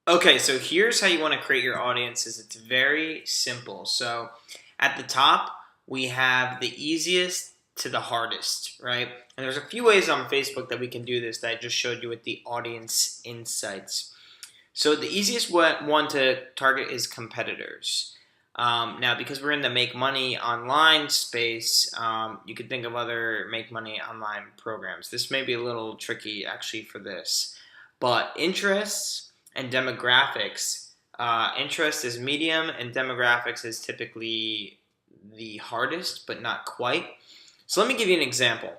Okay, so here's how you want to create your audiences. It's very simple. So at the top, we have the easiest to the hardest, right? And there's a few ways on Facebook that we can do this that I just showed you with the audience insights. So the easiest one to target is competitors. Now, because we're in the make money online space, you could think of other make money online programs. This may be a little tricky actually for this, but interests and demographics. Interest is medium, and demographics is typically the hardest, but not quite. So let me give you an example,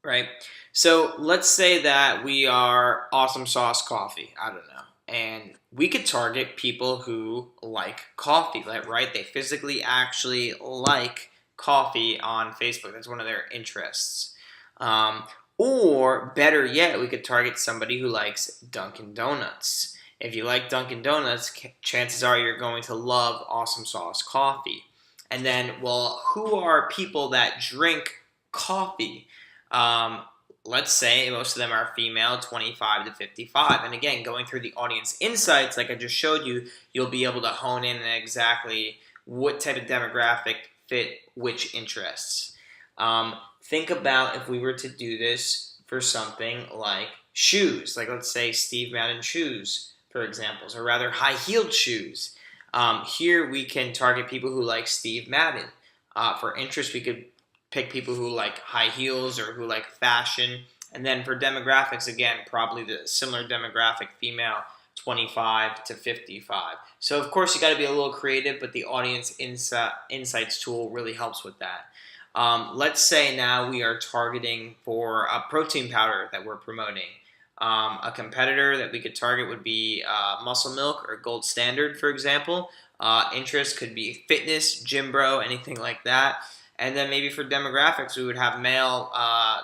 right? So let's say that we are Awesome Sauce Coffee. I don't know. And we could target people who like coffee, right? They physically actually like coffee on Facebook. That's one of their interests. Um, or better yet, we could target somebody who likes Dunkin' Donuts. If you like Dunkin' Donuts, chances are you're going to love Awesome Sauce Coffee. And then, well, who are people that drink coffee? Um, let's say most of them are female, 25 to 55. And again, going through the audience insights, like I just showed you, you'll be able to hone in on exactly what type of demographic fit which interests. Think about if we were to do this for something like shoes, like let's say Steve Madden shoes, for example, or rather high-heeled shoes. Here we can target people who like Steve Madden. For interest, we could pick people who like high heels or who like fashion. And then for demographics, again, probably the similar demographic, female, 25 to 55. So of course you got to be a little creative, but the audience insights tool really helps with that. Let's say now we are targeting for a protein powder that we're promoting. A competitor that we could target would be Muscle Milk or Gold Standard, for example. Interest could be fitness, gym bro, anything like that. And then maybe for demographics, we would have male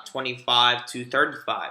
25 to 35.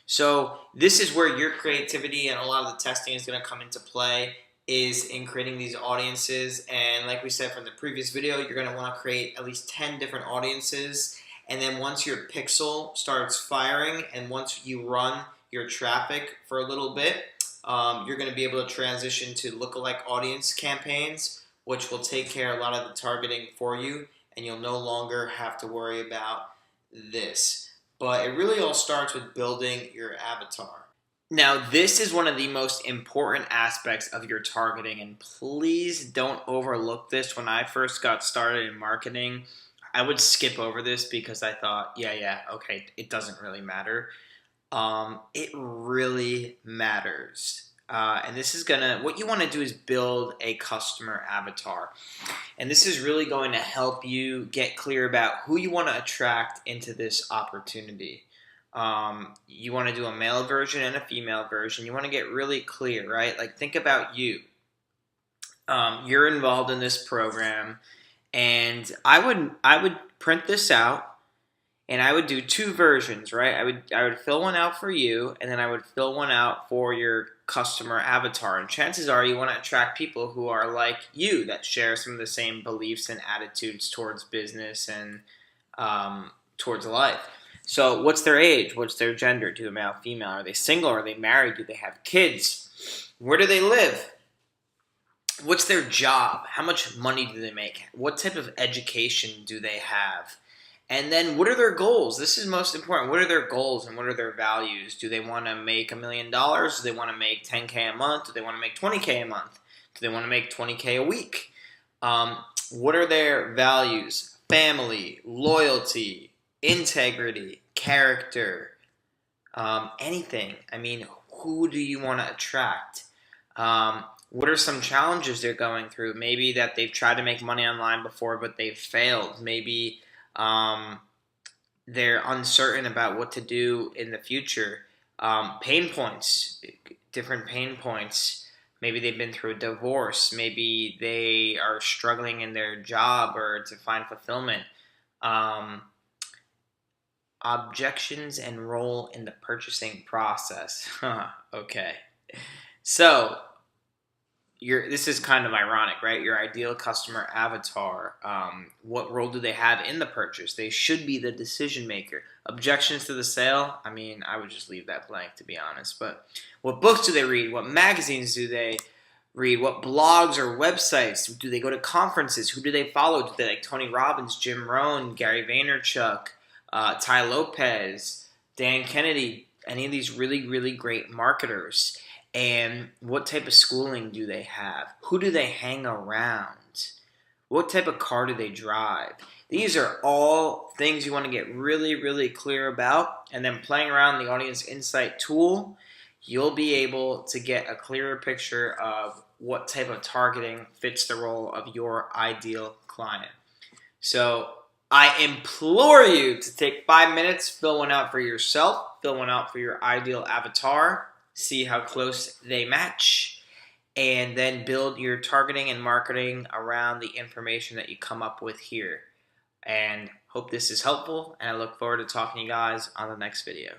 So this is where your creativity and a lot of the testing is going to come into play, is in creating these audiences. And like we said from the previous video, you're going to want to create at least 10 different audiences. And then once your pixel starts firing and once you run your traffic for a little bit, you're going to be able to transition to lookalike audience campaigns, which will take care of a lot of the targeting for you, and you'll no longer have to worry about this. But it really all starts with building your avatar. Now, this is one of the most important aspects of your targeting, and please don't overlook this. When I first got started in marketing, I would skip over this because I thought, yeah, okay, it doesn't really matter. It really matters. And this is what you want to do is build a customer avatar. And this is really going to help you get clear about who you want to attract into this opportunity. You want to do a male version and a female version. You want to get really clear, right? Like think about you. You're involved in this program, and I would print this out and I would do two versions, right? I would fill one out for you, and then I would fill one out for your customer avatar. And chances are you want to attract people who are like you, that share some of the same beliefs and attitudes towards business and towards life. So what's their age? What's their gender? Do they male, female? Are they single? Are they married? Do they have kids? Where do they live? What's their job? How much money do they make? What type of education do they have? And then what are their goals? This is most important. What are their goals and what are their values? Do they want to make $1,000,000? Do they want to make 10K a month? Do they want to make 20K a month? Do they want to make 20K a week? What are their values? Family, loyalty, integrity, character, anything. I mean, who do you want to attract? What are some challenges they're going through? Maybe that they've tried to make money online before, but they've failed. Maybe they're uncertain about what to do in the future. Pain points, different pain points. Maybe they've been through a divorce. Maybe they are struggling in their job or to find fulfillment. Objections and role in the purchasing process. Okay. So this is kind of ironic, right? Your ideal customer avatar, what role do they have in the purchase? They should be the decision maker. Objections to the sale, I mean, I would just leave that blank, to be honest. But what books do they read? What magazines do they read? What blogs or websites? Do they go to conferences? Who do they follow? Do they like Tony Robbins, Jim Rohn, Gary Vaynerchuk, Tai Lopez, Dan Kennedy, any of these really, really great marketers? And what type of schooling do they have? Who do they hang around? What type of car do they drive? These are all things you want to get really, really clear about. And then playing around the Audience Insight tool, you'll be able to get a clearer picture of what type of targeting fits the role of your ideal client. So I implore you to take 5 minutes, fill one out for yourself, fill one out for your ideal avatar, see how close they match, and then build your targeting and marketing around the information that you come up with here. And hope this is helpful, and I look forward to talking to you guys on the next video.